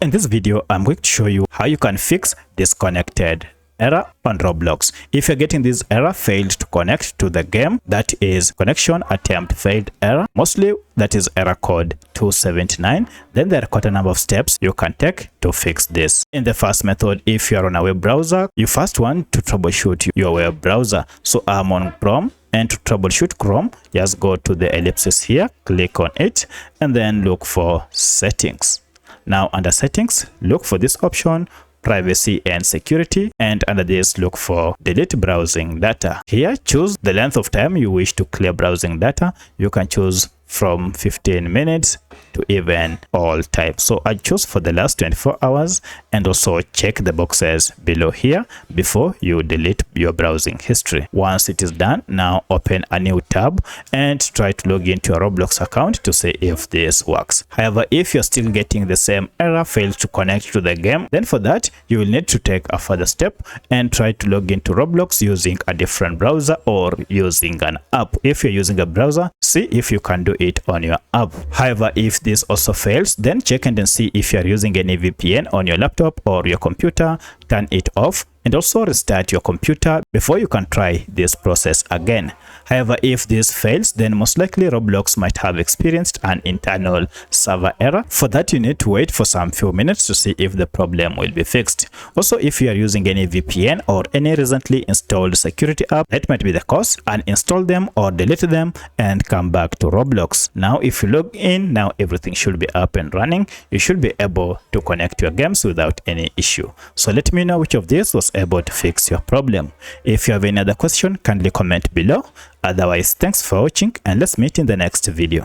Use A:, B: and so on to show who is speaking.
A: In this video, I'm going to show you how you can fix disconnected error on Roblox. If you're getting this error, failed to connect to the game, that is connection attempt failed error, mostly that is error code 279, then there are quite a number of steps you can take to fix this. In the first method, if you are on a web browser, you first want to troubleshoot your web browser. So I'm on Chrome, and to troubleshoot Chrome, just go to the ellipsis here, click on it, and then look for settings. Now under settings, look for this option, privacy and security, and under this look for delete browsing data. Here choose the length of time you wish to clear browsing data. You can choose from 15 minutes to even all time. So I choose for the last 24 hours, and also check the boxes below here before you delete your browsing history. Once it is done, now open a new tab and try to log into your Roblox account to see if this works. However, if you're still getting the same error, fails to connect to the game, then for that you will need to take a further step and try to log into Roblox using a different browser or using an app. If you're using a browser, see if you can do it on your app. However, if this also fails, then check and then see if you are using any VPN on your laptop or your computer. Turn it off and also restart your computer before you can try this process again. However, if this fails, then most likely Roblox might have experienced an internal server error. For that, you need to wait for some few minutes to see if the problem will be fixed. Also, if you are using any VPN or any recently installed security app, that might be the cause. Uninstall them or delete them and come back to Roblox. Now, if you log in, now everything should be up and running. You should be able to connect your games without any issue. So let me know which of these was able to fix your problem. If you have any other question, kindly comment below. Otherwise, thanks for watching, and let's meet in the next video.